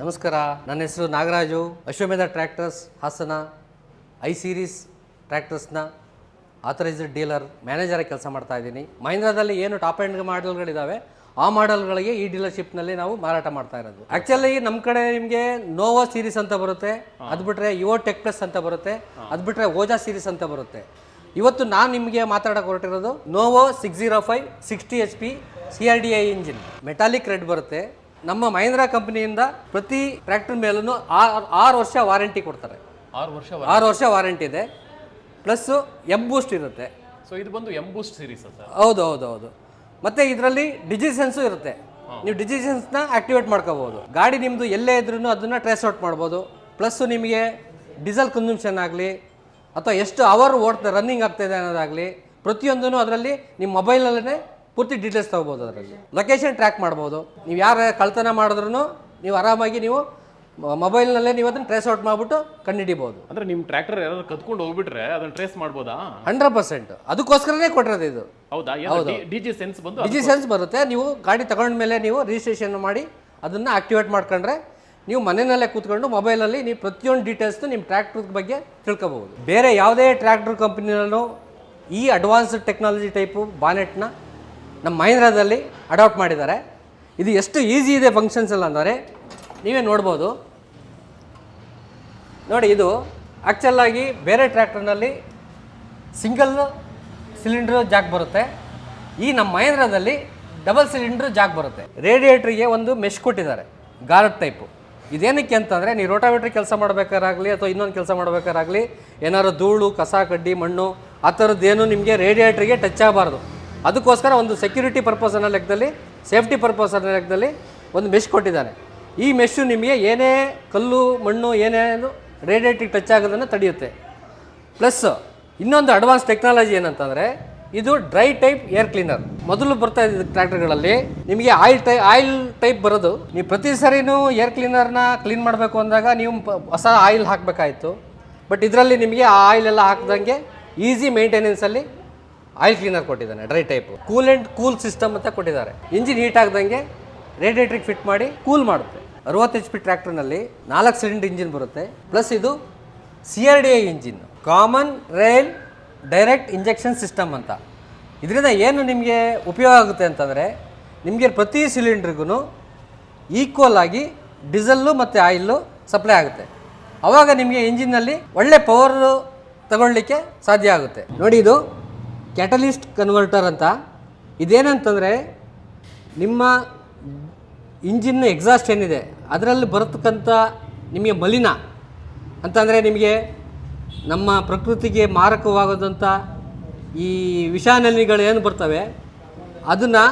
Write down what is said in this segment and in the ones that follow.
ನಮಸ್ಕಾರ, ನನ್ನ ಹೆಸರು Nagaraju. Ashwamedha tractors Hassan I series ಟ್ರ್ಯಾಕ್ಟರ್ಸ್ನ ಆಥರೈಸ್ಡ್ ಡೀಲರ್ ಮ್ಯಾನೇಜರಾಗಿ ಕೆಲಸ ಮಾಡ್ತಾ ಇದ್ದೀನಿ. ಮಹೀಂದ್ರಾದಲ್ಲಿ ಏನು ಟಾಪ್ ಎಂಡ್ ಮಾಡಲ್ಗಳಿದ್ದಾವೆ ಆ ಮಾಡಲ್ಗಳಿಗೆ ಈ ಡೀಲರ್ಶಿಪ್ನಲ್ಲಿ ನಾವು ಮಾರಾಟ ಮಾಡ್ತಾ ಇರೋದು. ಆ್ಯಕ್ಚುಲಿ ನಮ್ಮ ಕಡೆ ನಿಮಗೆ ನೋವೋ ಸೀರೀಸ್ ಅಂತ ಬರುತ್ತೆ, ಅದು ಬಿಟ್ಟರೆ ಯುವೋ ಟೆಕ್ ಪ್ಲಸ್ ಅಂತ ಬರುತ್ತೆ, ಅದು ಬಿಟ್ಟರೆ ಓಜಾ ಸೀರೀಸ್ ಅಂತ ಬರುತ್ತೆ. ಇವತ್ತು ನಾನು ನಿಮಗೆ ಮಾತಾಡೋಕೆ ಹೊರಟಿರೋದು ನೋವೋ 605 60 HP CRDI engine metallic red ಬರುತ್ತೆ. ನಮ್ಮ ಮಹೀಂದ್ರಾ ಕಂಪನಿಯಿಂದ ಪ್ರತಿ ಟ್ರ್ಯಾಕ್ಟರ್ ಮೇಲೂ 6 ವರ್ಷ ವಾರಂಟಿ ಕೊಡ್ತಾರೆ. 6 ವರ್ಷ ವಾರಂಟಿ ಇದೆ, ಪ್ಲಸ್ ಎಂ ಬೂಸ್ಟ್ ಇರುತ್ತೆ. ಸೊ ಇದು ಬಂದು ಎಂ ಬೂಸ್ಟ್ ಸೀರೀಸ್ ಅಂತ. ಹೌದು. ಮತ್ತು ಇದರಲ್ಲಿ ಡಿಜಿಸೆನ್ಸು ಇರುತ್ತೆ. ನೀವು ಡಿಜಿಸೆನ್ಸ್ನ ಆಕ್ಟಿವೇಟ್ ಮಾಡ್ಕೋಬೋದು. ಗಾಡಿ ನಿಮ್ಮದು ಎಲ್ಲೇ ಇದ್ರೂ ಅದನ್ನು ಟ್ರೇಸ್ ಔಟ್ ಮಾಡ್ಬೋದು. ಪ್ಲಸ್ಸು ನಿಮಗೆ ಡೀಸೆಲ್ ಕನ್ಸಂಪ್ಷನ್ ಆಗಲಿ ಅಥವಾ ಎಷ್ಟು ಅವರ್ ರನ್ನಿಂಗ್ ಆಗ್ತಾಯಿದೆ ಅನ್ನೋದಾಗಲಿ ಪ್ರತಿಯೊಂದೂ ಅದರಲ್ಲಿ ನಿಮ್ಮ ಮೊಬೈಲಲ್ಲೇ ಪೂರ್ತಿ ಡೀಟೇಲ್ಸ್ ತೊಗೋಬೋದು. ಅದರಲ್ಲಿ ಲೊಕೇಶನ್ ಟ್ರ್ಯಾಕ್ ಮಾಡ್ಬೋದು. ನೀವು ಯಾರು ಕಳ್ತನ ಮಾಡಿದ್ರೂ ನೀವು ಆರಾಮಾಗಿ ನೀವು ಮೊಬೈಲ್ನಲ್ಲೇ ನೀವು ಅದನ್ನು ಟ್ರೇಸ್ ಔಟ್ ಮಾಡಿಬಿಟ್ಟು ಕಂಡುಹಿಡಿಬೋದು. ಅಂದರೆ ನಿಮ್ಮ ಟ್ರ್ಯಾಕ್ಟರ್ ಯಾರಾದ್ರು ಕದ್ಕೊಂಡು ಹೋಗ್ಬಿಟ್ರೆ ಅದನ್ನು ಟ್ರೇಸ್ ಮಾಡ್ಬೋದಾ? 100%. ಅದಕ್ಕೋಸ್ಕರನೇ ಕೊಟ್ಟಿರೋದು ಇದು. ಹೌದಾ? ಡಿಜಿ ಸೆನ್ಸ್ ಬಂದು ಡಿಜಿ ಸೆನ್ಸ್ ಬರುತ್ತೆ. ನೀವು ಗಾಡಿ ತಗೊಂಡ್ಮೇಲೆ ನೀವು ರಿಜಿಸ್ಟ್ರೇಷನ್ ಮಾಡಿ ಅದನ್ನು ಆಕ್ಟಿವೇಟ್ ಮಾಡ್ಕೊಂಡ್ರೆ ನೀವು ಮನೆಯಲ್ಲೇ ಕೂತ್ಕೊಂಡು ಮೊಬೈಲಲ್ಲಿ ನೀವು ಪ್ರತಿಯೊಂದು ಡೀಟೇಲ್ಸ್ನು ನಿಮ್ಮ ಟ್ರ್ಯಾಕ್ಟರ್ ಬಗ್ಗೆ ತಿಳ್ಕೊಬೋದು. ಬೇರೆ ಯಾವುದೇ ಟ್ರ್ಯಾಕ್ಟರ್ ಕಂಪ್ನಿನಲ್ಲೂ ಈ ಅಡ್ವಾನ್ಸ್ಡ್ ಟೆಕ್ನಾಲಜಿ ಟೈಪು ಬಾನೆಟ್ನ ನಮ್ಮ ಮಹೀಂದ್ರಾದಲ್ಲಿ ಅಡಾಪ್ಟ್ ಮಾಡಿದ್ದಾರೆ. ಇದು ಎಷ್ಟು ಈಸಿ ಇದೆ ಫಂಕ್ಷನ್ಸ್ ಎಲ್ಲ ಅಂದರೆ ನೀವೇ ನೋಡ್ಬೋದು. ನೋಡಿ, ಇದು ಆ್ಯಕ್ಚುಲಾಗಿ ಬೇರೆ ಟ್ರ್ಯಾಕ್ಟರ್ನಲ್ಲಿ ಸಿಂಗಲ್ ಸಿಲಿಂಡ್ರ್ ಜಾಕ್ ಬರುತ್ತೆ. ಈ ನಮ್ಮ ಮಹೀಂದ್ರಾದಲ್ಲಿ ಡಬಲ್ ಸಿಲಿಂಡ್ರ್ ಜಾಕ್ ಬರುತ್ತೆ. ರೇಡಿಯೇಟ್ರಿಗೆ ಒಂದು ಮೆಶ್ ಕೊಟ್ಟಿದ್ದಾರೆ, ಗಾರ್ಡ್ ಟೈಪು. ಇದೇನಕ್ಕೆ ಅಂತಂದರೆ ನೀವು ರೋಟಾವೇಟ್ರ್ ಕೆಲಸ ಮಾಡಬೇಕಾರಾಗಲಿ ಅಥವಾ ಇನ್ನೊಂದು ಕೆಲಸ ಮಾಡಬೇಕಾರಾಗಲಿ ಏನಾದ್ರು ಧೂಳು, ಕಸ, ಕಡ್ಡಿ, ಮಣ್ಣು ಆ ಥರದ್ದೇನು ನಿಮಗೆ ರೇಡಿಯೇಟ್ರಿಗೆ ಟಚ್ ಆಗಬಾರ್ದು. ಅದಕ್ಕೋಸ್ಕರ ಒಂದು ಸೆಕ್ಯೂರಿಟಿ ಪರ್ಪಸ್ ಅನ್ನೋ ಲೆಕ್ಕದಲ್ಲಿ, ಸೇಫ್ಟಿ ಪರ್ಪಸ್ ಅನ್ನೋ ಲೆಕ್ಕದಲ್ಲಿ ಒಂದು ಮೆಶ್ ಕೊಟ್ಟಿದ್ದಾನೆ. ಈ ಮೆಶ್ಶು ನಿಮಗೆ ಏನೇ ಕಲ್ಲು, ಮಣ್ಣು ಏನೇನು ರೇಡಿಯೇಟ್ರಿಗೆ ಟಚ್ ಆಗೋದನ್ನು ತಡೆಯುತ್ತೆ. ಪ್ಲಸ್ ಇನ್ನೊಂದು ಅಡ್ವಾನ್ಸ್ ಟೆಕ್ನಾಲಜಿ ಏನಂತಂದರೆ ಇದು ಡ್ರೈ ಟೈಪ್ ಏರ್ ಕ್ಲೀನರ್. ಮೊದಲು ಬರ್ತಾ ಇದ್ದ ಟ್ರ್ಯಾಕ್ಟರ್ಗಳಲ್ಲಿ ನಿಮಗೆ ಆಯಿಲ್ ಟೈಪ್ ಬರೋದು. ನೀವು ಪ್ರತಿ ಸರಿನೂ ಏರ್ ಕ್ಲೀನರ್ನ ಕ್ಲೀನ್ ಮಾಡಬೇಕು ಅಂದಾಗ ನೀವು ಹೊಸ ಆಯಿಲ್ ಹಾಕಬೇಕಾಯಿತು. ಬಟ್ ಇದರಲ್ಲಿ ನಿಮಗೆ ಆ ಆಯಿಲ್ ಎಲ್ಲ ಹಾಕ್ದಂಗೆ ಈಸಿ ಮೇಂಟೆನೆನ್ಸಲ್ಲಿ ಆಯಿಲ್ ಕ್ಲೀನರ್ ಕೊಟ್ಟಿದ್ದಾನೆ. Dry type cool and cool system ಅಂತ ಕೊಟ್ಟಿದ್ದಾರೆ. ಇಂಜಿನ್ ಹೀಟ್ ಆಗ್ದಂಗೆ ರೇಡಿಯೇಟ್ರಿಗೆ ಫಿಟ್ ಮಾಡಿ ಕೂಲ್ ಮಾಡುತ್ತೆ. 60 HP ಟ್ರ್ಯಾಕ್ಟರ್ನಲ್ಲಿ 4 ಸಿಲಿಂಡರ್ ಇಂಜಿನ್ ಬರುತ್ತೆ. ಪ್ಲಸ್ ಇದು CRDI engine, common rail direct injection system ಅಂತ. ಇದರಿಂದ ಏನು ನಿಮಗೆ ಉಪಯೋಗ ಆಗುತ್ತೆ ಅಂತಂದರೆ ನಿಮಗೆ ಪ್ರತಿ ಸಿಲಿಂಡ್ರಿಗೂ ಈಕ್ವಲ್ ಆಗಿ ಡೀಸೆಲ್ಲು ಮತ್ತು ಆಯಿಲ್ಲು ಸಪ್ಲೈ ಆಗುತ್ತೆ. ಆವಾಗ ನಿಮಗೆ ಇಂಜಿನ್ನಲ್ಲಿ ಒಳ್ಳೆ ಪವರ್ ತಗೊಳ್ಳಿಕ್ಕೆ ಸಾಧ್ಯ ಆಗುತ್ತೆ. ನೋಡಿ, ಇದು ಕ್ಯಾಟಲಿಸ್ಟ್ ಕನ್ವರ್ಟರ್ ಅಂತ. ಇದೇನಂತಂದರೆ ನಿಮ್ಮ ಇಂಜಿನ್ ಎಕ್ಸಾಸ್ಟ್ ಏನಿದೆ ಅದರಲ್ಲಿ ಬರತಕ್ಕಂಥ ನಿಮಗೆ ಮಲಿನ ಅಂತಂದರೆ ನಿಮಗೆ ನಮ್ಮ ಪ್ರಕೃತಿಗೆ ಮಾರಕವಾಗೋದಂಥ ಈ ವಿಷಾನಿಲಿಗಳು ಏನು ಬರ್ತವೆ ಅದನ್ನು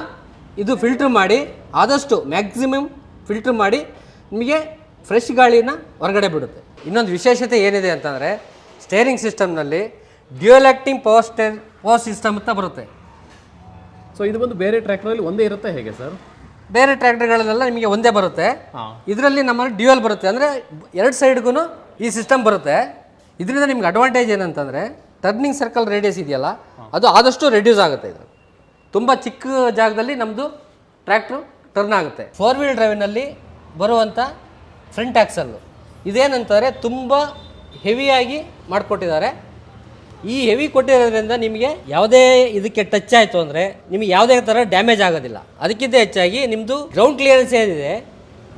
ಇದು ಫಿಲ್ಟ್ರ್ ಮಾಡಿ, ಆದಷ್ಟು ಮ್ಯಾಕ್ಸಿಮಮ್ ಫಿಲ್ಟ್ರ್ ಮಾಡಿ ನಿಮಗೆ ಫ್ರೆಶ್ ಗಾಳಿನ ಹೊರಗಡೆ ಬಿಡುತ್ತೆ. ಇನ್ನೊಂದು ವಿಶೇಷತೆ ಏನಿದೆ ಅಂತಂದರೆ ಸ್ಟೇರಿಂಗ್ ಸಿಸ್ಟಮ್ನಲ್ಲಿ ಡ್ಯುಯಲ್ ಆ್ಯಕ್ಟಿಂಗ್ ಪವರ್ ಸಿಸ್ಟಮ್ ಅಂತ ಬರುತ್ತೆ. ಸೊ ಇದು ಬಂದು ಬೇರೆ ಟ್ರ್ಯಾಕ್ಟರಲ್ಲಿ ಒಂದೇ ಇರುತ್ತೆ ಹೇಗೆ ಸರ್? ಬೇರೆ ಟ್ರ್ಯಾಕ್ಟರ್ಗಳಲ್ಲೆಲ್ಲ ನಿಮಗೆ ಒಂದೇ ಬರುತ್ತೆ. ಇದರಲ್ಲಿ ನಮ್ಮಲ್ಲಿ ಡ್ಯುಯಲ್ ಬರುತ್ತೆ, ಅಂದರೆ 2 ಸೈಡ್ಗೂ ಈ ಸಿಸ್ಟಮ್ ಬರುತ್ತೆ. ಇದರಿಂದ ನಿಮ್ಗೆ ಅಡ್ವಾಂಟೇಜ್ ಏನಂತಂದರೆ ಟರ್ನಿಂಗ್ ಸರ್ಕಲ್ ರೇಡಿಯಸ್ ಇದೆಯಲ್ಲ ಅದು ಆದಷ್ಟು ರೆಡ್ಯೂಸ್ ಆಗುತ್ತೆ. ಇದು ತುಂಬ ಚಿಕ್ಕ ಜಾಗದಲ್ಲಿ ನಮ್ಮದು ಟ್ರ್ಯಾಕ್ಟ್ರು ಟರ್ನ್ ಆಗುತ್ತೆ. 4 ವೀಲ್ ಡ್ರೈವಿನಲ್ಲಿ ಬರುವಂಥ ಫ್ರಂಟ್ ಆ್ಯಕ್ಸಲ್ಲು ಇದೇನಂತಾರೆ ತುಂಬ ಹೆವಿಯಾಗಿ ಮಾಡಿಕೊಟ್ಟಿದ್ದಾರೆ. ಈ ಹೆವಿ ಕೊಟ್ಟಿರೋದ್ರಿಂದ ನಿಮಗೆ ಯಾವುದೇ ಇದಕ್ಕೆ ಟಚ್ ಆಯಿತು ಅಂದರೆ ನಿಮಗೆ ಯಾವುದೇ ಥರ ಡ್ಯಾಮೇಜ್ ಆಗೋದಿಲ್ಲ. ಅದಕ್ಕಿಂತ ಹೆಚ್ಚಾಗಿ ನಿಮ್ಮದು ಗ್ರೌಂಡ್ ಕ್ಲಿಯರೆನ್ಸ್ ಏನಿದೆ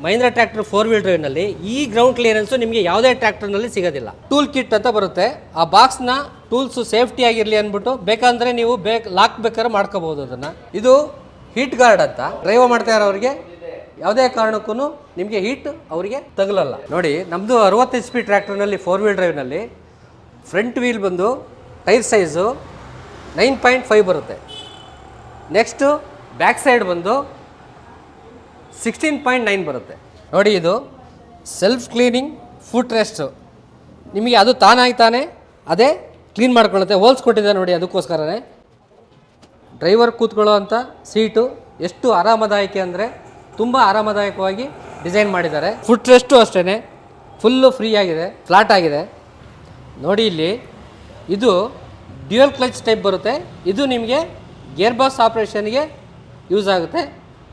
ಮಹೀಂದ್ರಾ ಟ್ರ್ಯಾಕ್ಟರ್ 4 ವೀಲ್ ಡ್ರೈವ್ನಲ್ಲಿ, ಈ ಗ್ರೌಂಡ್ ಕ್ಲಿಯರೆನ್ಸು ನಿಮಗೆ ಯಾವುದೇ ಟ್ರ್ಯಾಕ್ಟರ್ನಲ್ಲಿ ಸಿಗೋದಿಲ್ಲ. ಟೂಲ್ ಕಿಟ್ ಅಂತ ಬರುತ್ತೆ. ಆ ಬಾಕ್ಸ್ನ ಟೂಲ್ಸು ಸೇಫ್ಟಿ ಆಗಿರಲಿ ಅಂದ್ಬಿಟ್ಟು ಬೇಕಂದರೆ ನೀವು ಲಾಕ್ ಬೇಕಾದ್ರೆ ಮಾಡ್ಕೋಬೋದು ಅದನ್ನು. ಇದು ಹೀಟ್ ಗಾರ್ಡ್ ಅಂತ. ಡ್ರೈವ್ ಮಾಡ್ತಾ ಇರೋರಿಗೆ ಯಾವುದೇ ಕಾರಣಕ್ಕೂ ನಿಮಗೆ ಹೀಟ್ ಅವರಿಗೆ ತಗಲಲ್ಲ. ನೋಡಿ, ನಮ್ಮದು 60 HP ಟ್ರ್ಯಾಕ್ಟರ್ನಲ್ಲಿ 4 ವೀಲ್ ಡ್ರೈವ್ನಲ್ಲಿ ಫ್ರಂಟ್ ವೀಲ್ ಬಂದು ಟೈರ್ ಸೈಜು 9.5 ಬರುತ್ತೆ. ನೆಕ್ಸ್ಟು ಬ್ಯಾಕ್ ಸೈಡ್ ಬಂದು 16.9 ಬರುತ್ತೆ. ನೋಡಿ, ಇದು ಸೆಲ್ಫ್ ಕ್ಲೀನಿಂಗ್ ಫುಟ್ ರೆಸ್ಟು. ನಿಮಗೆ ಅದು ತಾನೇ ಅದೇ ಕ್ಲೀನ್ ಮಾಡ್ಕೊಳ್ಳುತ್ತೆ. ಹೋಲ್ಸ್ ಕೊಟ್ಟಿದೆ ನೋಡಿ, ಅದಕ್ಕೋಸ್ಕರನೇ ಡ್ರೈವರ್ ಕೂತ್ಕೊಳ್ಳೋ ಅಂಥ ಸೀಟು ಎಷ್ಟು ಆರಾಮದಾಯಕ ಅಂದರೆ ತುಂಬ ಆರಾಮದಾಯಕವಾಗಿ ಡಿಸೈನ್ ಮಾಡಿದ್ದಾರೆ. ಫುಟ್ ರೆಸ್ಟು ಅಷ್ಟೇ ಫುಲ್ಲು ಫ್ರೀ ಆಗಿದೆ, ಫ್ಲಾಟ್ ಆಗಿದೆ. ನೋಡಿ, ಇಲ್ಲಿ ಇದು ಡ್ಯುಯಲ್ ಕ್ಲಚ್ ಟೈಪ್ ಬರುತ್ತೆ. ಇದು ನಿಮಗೆ ಗೇರ್ ಬಾಕ್ಸ್ ಆಪ್ರೇಷನ್ಗೆ ಯೂಸ್ ಆಗುತ್ತೆ.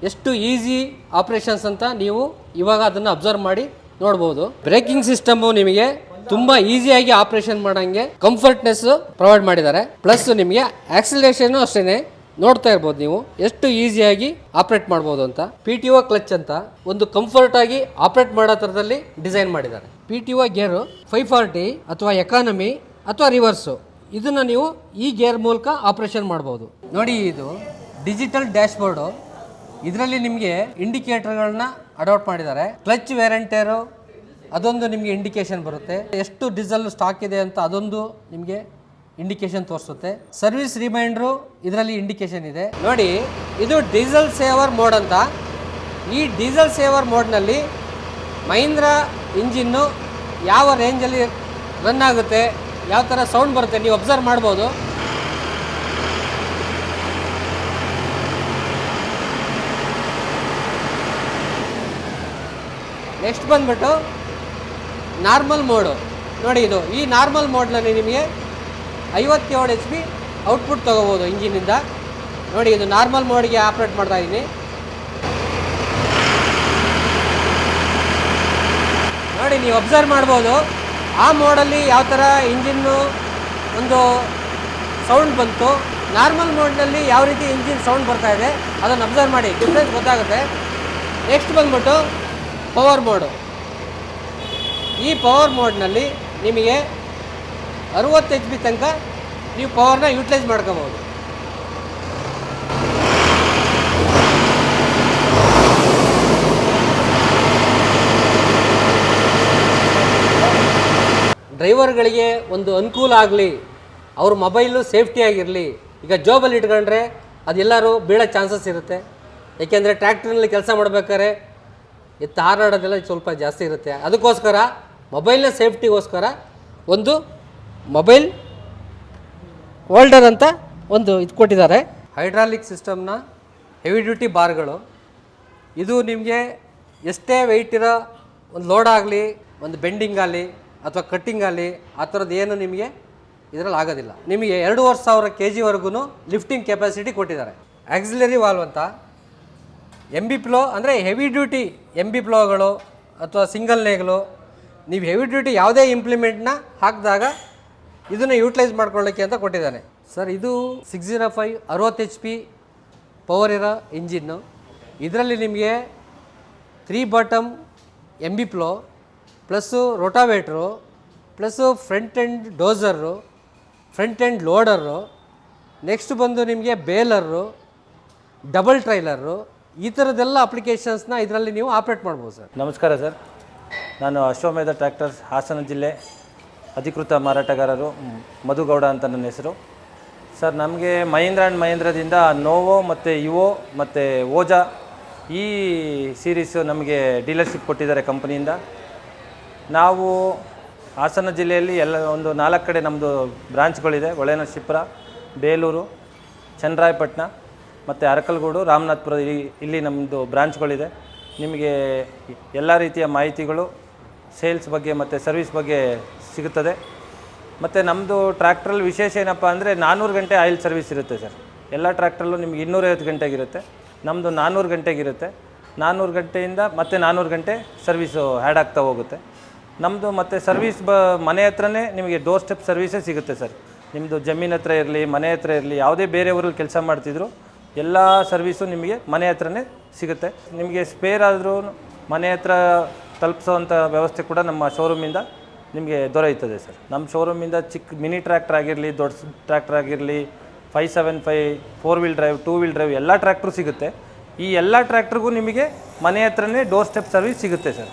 ಎಷ್ಟು ಈಸಿ ಆಪ್ರೇಷನ್ಸ್ ಅಂತ ನೀವು ಇವಾಗ ಅದನ್ನು ಅಬ್ಸರ್ವ್ ಮಾಡಿ ನೋಡ್ಬೋದು. ಬ್ರೇಕಿಂಗ್ ಸಿಸ್ಟಮು ನಿಮಗೆ ತುಂಬ ಈಸಿಯಾಗಿ ಆಪ್ರೇಷನ್ ಮಾಡೋಂಗೆ ಕಂಫರ್ಟ್ನೆಸ್ ಪ್ರೊವೈಡ್ ಮಾಡಿದ್ದಾರೆ. ಪ್ಲಸ್ ನಿಮಗೆ ಆಕ್ಸಿಲರೇಷನ್ ಅಷ್ಟೇ ನೋಡ್ತಾ ಇರ್ಬೋದು ನೀವು ಎಷ್ಟು ಈಸಿಯಾಗಿ ಆಪ್ರೇಟ್ ಮಾಡ್ಬೋದು ಅಂತ. PTO ಕ್ಲಚ್ ಅಂತ ಒಂದು ಕಂಫರ್ಟ್ ಆಗಿ ಆಪ್ರೇಟ್ ಮಾಡೋ ಥರದಲ್ಲಿ ಡಿಸೈನ್ ಮಾಡಿದ್ದಾರೆ. PTO ಗೇರು 540 ಅಥವಾ ಎಕಾನಮಿ ಅಥವಾ ರಿವರ್ಸು, ಇದನ್ನು ನೀವು ಈ ಗೇರ್ ಮೂಲಕ ಆಪ್ರೇಷನ್ ಮಾಡ್ಬೋದು. ನೋಡಿ, ಇದು ಡಿಜಿಟಲ್ ಡ್ಯಾಶ್ ಬೋರ್ಡು. ಇದರಲ್ಲಿ ನಿಮಗೆ ಇಂಡಿಕೇಟರ್ಗಳನ್ನ ಅಡಾಪ್ಟ್ ಮಾಡಿದ್ದಾರೆ. ಕ್ಲಚ್ ವೇರೆಂಟೇರು ಅದೊಂದು ನಿಮಗೆ ಇಂಡಿಕೇಶನ್ ಬರುತ್ತೆ. ಎಷ್ಟು ಡೀಸೆಲ್ ಸ್ಟಾಕ್ ಇದೆ ಅಂತ ಅದೊಂದು ನಿಮಗೆ ಇಂಡಿಕೇಶನ್ ತೋರಿಸುತ್ತೆ. ಸರ್ವಿಸ್ ರಿಮೈಂಡ್ರು ಇದರಲ್ಲಿ ಇಂಡಿಕೇಶನ್ ಇದೆ. ನೋಡಿ, ಇದು ಡೀಸೆಲ್ ಸೇವರ್ ಮೋಡ್ ಅಂತ. ಈ ಡೀಸೆಲ್ ಸೇವರ್ ಮೋಡ್ನಲ್ಲಿ ಮಹೀಂದ್ರ ಇಂಜಿನ್ನು ಯಾವ ರೇಂಜಲ್ಲಿ ರನ್ ಆಗುತ್ತೆ, ಯಾವ ಥರ ಸೌಂಡ್ ಬರುತ್ತೆ ನೀವು ಅಬ್ಸರ್ವ್ ಮಾಡ್ಬೋದು. ನೆಕ್ಸ್ಟ್ ಬಂದ್ಬಿಟ್ಟು ನಾರ್ಮಲ್ ಮೋಡು. ನೋಡಿ, ಇದು ಈ ನಾರ್ಮಲ್ ಮೋಡ್ನಲ್ಲಿ ನಿಮಗೆ 57 HP ಔಟ್ಪುಟ್ ತೊಗೋಬೋದು ಇಂಜಿನಿಂದ. ನೋಡಿ, ಇದು ನಾರ್ಮಲ್ ಮೋಡ್ಗೆ ಆಪ್ರೇಟ್ ಮಾಡ್ತಾ ಇದ್ದೀನಿ. ನೋಡಿ, ನೀವು ಅಬ್ಸರ್ವ್ ಮಾಡ್ಬೋದು ಆ ಮೋಡಲ್ಲಿ ಯಾವ ಥರ ಇಂಜಿನ್ನು ಒಂದು ಸೌಂಡ್ ಬಂತು, ನಾರ್ಮಲ್ ಮೋಡ್ನಲ್ಲಿ ಯಾವ ರೀತಿ ಇಂಜಿನ್ ಸೌಂಡ್ ಬರ್ತಾ ಇದೆ ಅದನ್ನು ಅಬ್ಸರ್ವ್ ಮಾಡಿ, ಡಿಫ್ರೆನ್ಸ್ ಗೊತ್ತಾಗುತ್ತೆ. ನೆಕ್ಸ್ಟ್ ಬಂದ್ಬಿಟ್ಟು ಪವರ್ ಮೋಡು. ಈ ಪವರ್ ಮೋಡ್ನಲ್ಲಿ ನಿಮಗೆ 60 HP ತನಕ ನೀವು ಪವರ್ನ ಯೂಟಿಲೈಸ್ ಮಾಡ್ಕೋಬೋದು. ಡ್ರೈವರ್ಗಳಿಗೆ ಒಂದು ಅನುಕೂಲ ಆಗಲಿ, ಅವ್ರ ಮೊಬೈಲು ಸೇಫ್ಟಿಯಾಗಿರಲಿ. ಈಗ ಜೋಬಲ್ಲಿ ಇಟ್ಕೊಂಡ್ರೆ ಅದೆಲ್ಲರೂ ಬೀಳೋ ಚಾನ್ಸಸ್ ಇರುತ್ತೆ. ಏಕೆಂದರೆ ಟ್ರ್ಯಾಕ್ಟ್ರಿನಲ್ಲಿ ಕೆಲಸ ಮಾಡ್ಬೇಕಾದ್ರೆ ಎತ್ತು ಹಾರಾಡೋದೆಲ್ಲ ಸ್ವಲ್ಪ ಜಾಸ್ತಿ ಇರುತ್ತೆ. ಅದಕ್ಕೋಸ್ಕರ ಮೊಬೈಲ್ನ ಸೇಫ್ಟಿಗೋಸ್ಕರ ಒಂದು ಮೊಬೈಲ್ ಹೋಲ್ಡರ್ ಅಂತ ಒಂದು ಇದು ಕೊಟ್ಟಿದ್ದಾರೆ. ಹೈಡ್ರಾಲಿಕ್ ಸಿಸ್ಟಮ್ನ ಹೆವಿ ಡ್ಯೂಟಿ ಬಾರ್ಗಳು. ಇದು ನಿಮಗೆ ಎಷ್ಟೇ ವೆಯ್ಟ್ ಇರೋ ಒಂದು ಲೋಡ್ ಆಗಲಿ, ಒಂದು ಬೆಂಡಿಂಗ್ ಆಗಲಿ ಅಥವಾ ಕಟ್ಟಿಂಗ್ ಆಗಲಿ ಆ ಥರದ್ದು ಏನು ನಿಮಗೆ ಇದರಲ್ಲಿ ಆಗೋದಿಲ್ಲ. ನಿಮಗೆ 2500 kg ಲಿಫ್ಟಿಂಗ್ ಕೆಪಾಸಿಟಿ ಕೊಟ್ಟಿದ್ದಾರೆ. ಆಕ್ಸಿಲರಿ ವಾಲ್ವ್ ಅಂತ MB ಫ್ಲೋ ಅಂದರೆ ಹೆವಿ ಡ್ಯೂಟಿ MB ಫ್ಲೋಗಳು ಅಥವಾ ಸಿಂಗಲ್ ಲೇಗ್ಲು, ನೀವು ಹೆವಿ ಡ್ಯೂಟಿ ಯಾವುದೇ ಇಂಪ್ಲಿಮೆಂಟ್ನ ಹಾಕಿದಾಗ ಇದನ್ನು ಯೂಟಿಲೈಸ್ ಮಾಡ್ಕೊಳ್ಳೋಕ್ಕೆ ಅಂತ ಕೊಟ್ಟಿದ್ದಾನೆ. ಸರ್, ಇದು 605 60 HP ಪವರ್ ಇರೋ ಇಂಜಿನ್ನು. ಇದರಲ್ಲಿ ನಿಮಗೆ 3 bottom MB flow plus rotavator plus front end dozer, front end loader, next ಬಂದು ನಿಮಗೆ ಬೇಲರು, ಡಬಲ್ ಟ್ರೈಲರು, ಈ ಥರದ್ದೆಲ್ಲ ಅಪ್ಲಿಕೇಶನ್ಸ್ನ ಇದರಲ್ಲಿ ನೀವು ಆಪ್ರೇಟ್ ಮಾಡ್ಬೋದು ಸರ್. ನಮಸ್ಕಾರ ಸರ್, ನಾನು ಅಶ್ವಮೇಧ ಟ್ರ್ಯಾಕ್ಟರ್ಸ್ ಹಾಸನ ಜಿಲ್ಲೆ ಅಧಿಕೃತ ಮಾರಾಟಗಾರರು ಮಧುಗೌಡ ಅಂತ ನನ್ನ ಹೆಸರು. ಸರ್, ನಮಗೆ ಮಹೀಂದ್ರ ಆ್ಯಂಡ್ ಮಹೀಂದ್ರದಿಂದ ನೋವೋ ಮತ್ತು ಯುವೋ ಮತ್ತು ಓಜಾ ಈ ಸೀರೀಸು ನಮಗೆ ಡೀಲರ್ಶಿಪ್ ಕೊಟ್ಟಿದ್ದಾರೆ ಕಂಪನಿಯಿಂದ. ನಾವು ಹಾಸನ ಜಿಲ್ಲೆಯಲ್ಲಿ ಒಂದು 4 ಕಡೆ ನಮ್ಮದು ಬ್ರಾಂಚ್ಗಳಿದೆ. ಹೊಳೆನರಸೀಪುರ, ಬೇಲೂರು, ಚನ್ನರಾಯಪಟ್ಟಣ ಮತ್ತು ಅರಕಲಗೂಡು, ರಾಮನಾಥಪುರ ಇಲ್ಲಿ ನಮ್ಮದು ಬ್ರಾಂಚ್ಗಳಿದೆ. ನಿಮಗೆ ಎಲ್ಲ ರೀತಿಯ ಮಾಹಿತಿಗಳು ಸೇಲ್ಸ್ ಬಗ್ಗೆ ಮತ್ತು ಸರ್ವಿಸ್ ಬಗ್ಗೆ ಸಿಗುತ್ತದೆ. ಮತ್ತು ನಮ್ಮದು ಟ್ರ್ಯಾಕ್ಟ್ರಲ್ಲಿ ವಿಶೇಷ ಏನಪ್ಪ ಅಂದರೆ 400 ಗಂಟೆ ಆಯಿಲ್ ಸರ್ವಿಸ್ ಇರುತ್ತೆ ಸರ್. ಎಲ್ಲ ಟ್ರ್ಯಾಕ್ಟ್ರಲ್ಲೂ ನಿಮಗೆ 250 ಗಂಟೆಗಿರುತ್ತೆ, ನಮ್ಮದು 400 ಗಂಟೆಗಿರುತ್ತೆ. 400 ಗಂಟೆಯಿಂದ ಮತ್ತೆ 400 ಗಂಟೆ ಸರ್ವಿಸು ಆ್ಯಡ್ ಆಗ್ತಾ ಹೋಗುತ್ತೆ ನಮ್ಮದು. ಮತ್ತು ಸರ್ವಿಸ್ ಮನೆ ಹತ್ರನೇ ನಿಮಗೆ ಡೋರ್ ಸ್ಟೆಪ್ ಸರ್ವಿಸೇ ಸಿಗುತ್ತೆ ಸರ್. ನಿಮ್ಮದು ಜಮೀನು ಹತ್ರ ಇರಲಿ, ಮನೆ ಹತ್ರ ಇರಲಿ, ಯಾವುದೇ ಬೇರೆ ಊರಲ್ಲಿ ಕೆಲಸ ಮಾಡ್ತಿದ್ರು ಎಲ್ಲ ಸರ್ವಿಸು ನಿಮಗೆ ಮನೆ ಹತ್ರನೇ ಸಿಗುತ್ತೆ. ನಿಮಗೆ ಸ್ಪೇರ್ ಆದರೂ ಮನೆ ಹತ್ರ ತಲುಪಿಸೋವಂಥ ವ್ಯವಸ್ಥೆ ಕೂಡ ನಮ್ಮ ಶೋರೂಮಿಂದ ನಿಮಗೆ ದೊರೆಯುತ್ತದೆ ಸರ್. ನಮ್ಮ ಶೋರೂಮಿಂದ ಚಿಕ್ಕ ಮಿನಿ ಟ್ರ್ಯಾಕ್ಟರ್ ಆಗಿರಲಿ, ದೊಡ್ಡ ಟ್ರ್ಯಾಕ್ಟರ್ ಆಗಿರಲಿ, 575 4 ವೀಲ್ ಡ್ರೈವ್, 2 ವೀಲ್ ಡ್ರೈವ್ ಎಲ್ಲ ಟ್ರ್ಯಾಕ್ಟ್ರು ಸಿಗುತ್ತೆ. ಈ ಎಲ್ಲ ಟ್ರ್ಯಾಕ್ಟ್ರಿಗೂ ನಿಮಗೆ ಮನೆ ಹತ್ರನೇ ಡೋರ್ ಸ್ಟೆಪ್ ಸರ್ವಿಸ್ ಸಿಗುತ್ತೆ ಸರ್.